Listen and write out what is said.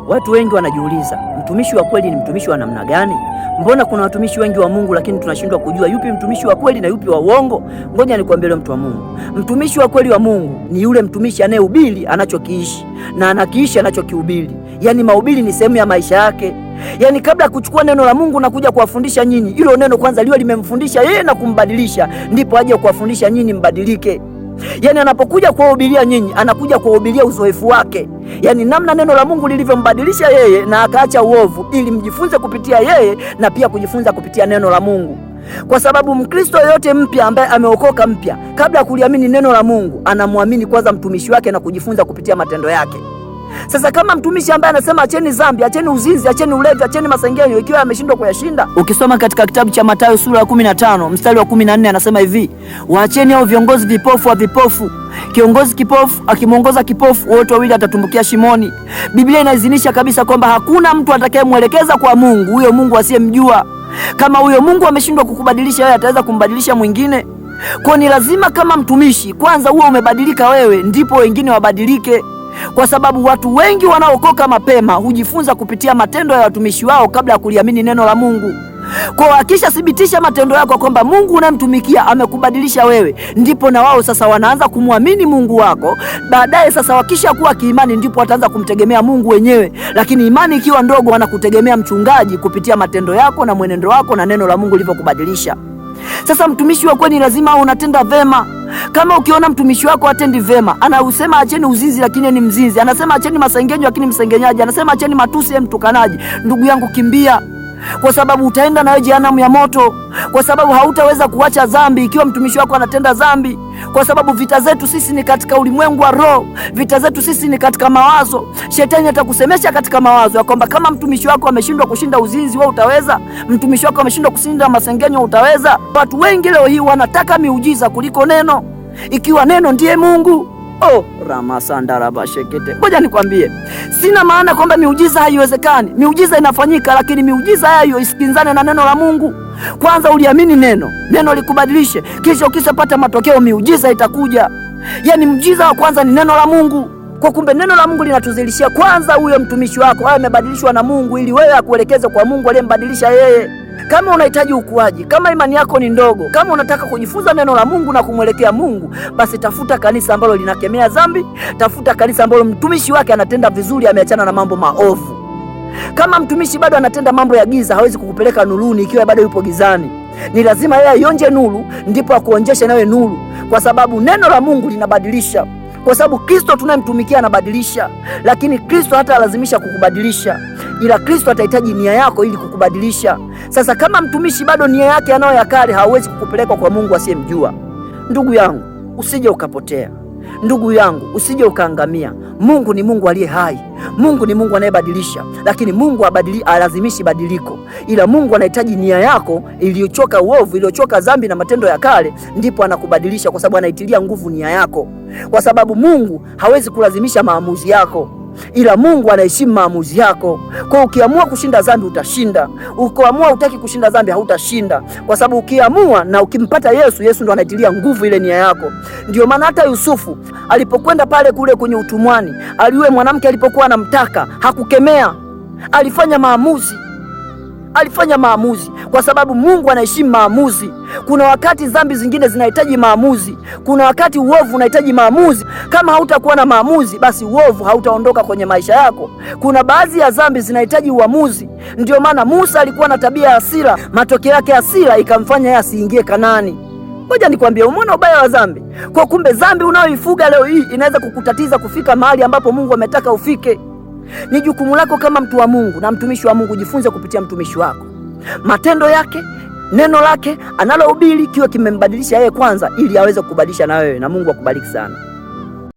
Watu wengi wanajiuliza, mtumishi wa kweli ni mtumishi wa namna gani? Mbona kuna watumishi wengi wa Mungu lakini tunashindwa kujua yupi mtumishi wa kweli na yupi wa uongo? Ngoja nikwambie leo, mtu wa Mungu, mtumishi wa kweli wa Mungu ni yule mtumishi anayehubiri anachokiishi na anakiishi anachokihubiri. Yaani mahubiri ni sehemu ya maisha yake. Yaani kabla ya kuchukua neno la Mungu na kuja kuwafundisha nyinyi, hilo neno kwanza liwe limemfundisha yeye na kumbadilisha, ndipo aje kuwafundisha nyinyi mbadilike. Yaani anapokuja kuwahubiria nyinyi, anakuja kuwahubiria uzoefu wake. Yaani namna neno la Mungu lilivyombadilisha yeye na akaacha uovu, ili mjifunze kupitia yeye na pia kujifunza kupitia neno la Mungu. Kwa sababu Mkristo yote mpya ambaye ameokoka mpya, kabla ya kuliamini neno la Mungu, anamwamini kwanza mtumishi wake na kujifunza kupitia matendo yake. Sasa kama mtumishi ambaye anasema acheni dhambi, acheni uzinzi, acheni ulevi, acheni masengenyo, ikiwa ameshindwa kuyashinda, ukisoma katika kitabu cha Mathayo sura ya 15 mstari wa 14 anasema hivi, waacheni hao viongozi vipofu wa vipofu. Kiongozi kipofu akimwongoza kipofu, wote wawili atatumbukia shimoni. Biblia inaizinisha kabisa kwamba hakuna mtu atakayemwelekeza kwa Mungu, huyo Mungu asiyemjua. Kama huyo Mungu ameshindwa kukubadilisha wewe, ataweza kumbadilisha mwingine? Kwa ni lazima kama mtumishi kwanza uwe umebadilika wewe, ndipo wengine wabadilike. Kwa sababu watu wengi wanaokoka mapema hujifunza kupitia matendo ya watumishi wao kabla ya kuliamini neno la Mungu. Kwa akisha thibitisha matendo yako kwamba Mungu unayemtumikia amekubadilisha wewe, ndipo na wao sasa wanaanza kumwamini Mungu wako. Baadaye sasa wakisha kuwa kiimani, ndipo wataanza kumtegemea Mungu wenyewe. Lakini imani ikiwa ndogo, wanakutegemea mchungaji kupitia matendo yako na mwenendo wako na neno la Mungu lilivyokubadilisha. Sasa mtumishi wa kweli lazima unatenda vema. Kama ukiona mtumishi wako atendi vema, anausema acheni uzinzi lakini ni mzinzi, anasema acheni masengenyo lakini msengenyaji, anasema acheni matusi mtukanaji, ndugu yangu kimbia, kwa sababu utaenda nawe jehanamu ya moto. Kwa sababu hautaweza kuacha dhambi ikiwa mtumishi wako anatenda dhambi. Kwa sababu vita zetu sisi ni katika ulimwengu wa roho, vita zetu sisi ni katika mawazo. Shetani atakusemesha katika mawazo ya kwamba kama mtumishi wako ameshindwa kushinda uzinzi, wewe utaweza? Mtumishi wako ameshindwa kushinda masengenyo, utaweza? Watu wengi leo hii wanataka miujiza kuliko neno, ikiwa neno ndiye Mungu. Ramasandarabashekete. Ngoja nikwambie, sina maana kwamba miujiza haiwezekani. Miujiza inafanyika, lakini miujiza hayo isikinzane na neno la Mungu. Kwanza uliamini neno, neno likubadilishe, kisha ukisapata matokeo miujiza itakuja. Yaani muujiza wa kwanza ni neno la Mungu. Kwa kumbe neno la Mungu linatuzilishia kwanza huyo mtumishi wako awe amebadilishwa na Mungu, ili wewe akuelekeze kwa Mungu aliyembadilisha yeye. Kama unahitaji ukuaji, kama imani yako ni ndogo, kama unataka kujifunza neno la Mungu na kumwelekea Mungu, basi tafuta kanisa ambalo linakemea dhambi, tafuta kanisa ambalo mtumishi wake anatenda vizuri, ameachana na mambo maovu. Kama mtumishi bado anatenda mambo ya giza, hawezi kukupeleka nuruni ikiwa bado yupo gizani. Ni lazima yeye aionje nuru, ndipo akuonjeshe nawe nuru, kwa sababu neno la Mungu linabadilisha. Kwa sababu Kristo tunayemtumikia anabadilisha, lakini Kristo hata lazimisha kukubadilisha, ila Kristo atahitaji nia yako ili kukubadilisha. Sasa kama mtumishi bado nia yake anayo ya kale, hawezi kukupeleka kwa Mungu asiyemjua. Ndugu yangu, usije ukapotea. Ndugu yangu, usije ukaangamia. Mungu ni Mungu aliye hai. Mungu ni Mungu anayebadilisha, lakini Mungu alazimishi badiliko, ila Mungu anahitaji nia yako iliyochoka uovu, iliyochoka dhambi na matendo ya kale, ndipo anakubadilisha, kwa sababu anaitilia nguvu nia yako. Kwa sababu Mungu hawezi kulazimisha maamuzi yako, ila Mungu anaheshimu maamuzi yako. Kwa ukiamua kushinda dhambi utashinda, ukiamua hutaki kushinda dhambi hautashinda, kwa sababu ukiamua na ukimpata Yesu, Yesu ndo anaitilia nguvu ile nia yako. Ndio maana hata Yusufu alipokwenda pale kule kwenye utumwani, aliwe mwanamke alipokuwa anamtaka, hakukemea, alifanya maamuzi, kwa sababu Mungu anaheshimu maamuzi. Kuna wakati dhambi zingine zinahitaji maamuzi, kuna wakati uovu unahitaji maamuzi. Kama hautakuwa na maamuzi, basi uovu hautaondoka kwenye maisha yako. Kuna baadhi ya dhambi zinahitaji uamuzi. Ndio maana Musa alikuwa na tabia ya hasira, matokeo yake hasira ikamfanya yeye asiingie Kanaani. Ngoja nikwambie, umeona ubaya wa dhambi? Kwa kumbe dhambi unayoifuga leo hii inaweza kukutatiza kufika mahali ambapo Mungu ametaka ufike. Ni jukumu lako kama mtu wa Mungu na mtumishi wa Mungu, jifunze kupitia mtumishi wako, matendo yake, neno lake anallohubiri kiwe kimembadilisha yeye kwanza, ili aweze kukubadilisha na wewe, na Mungu akubariki sana.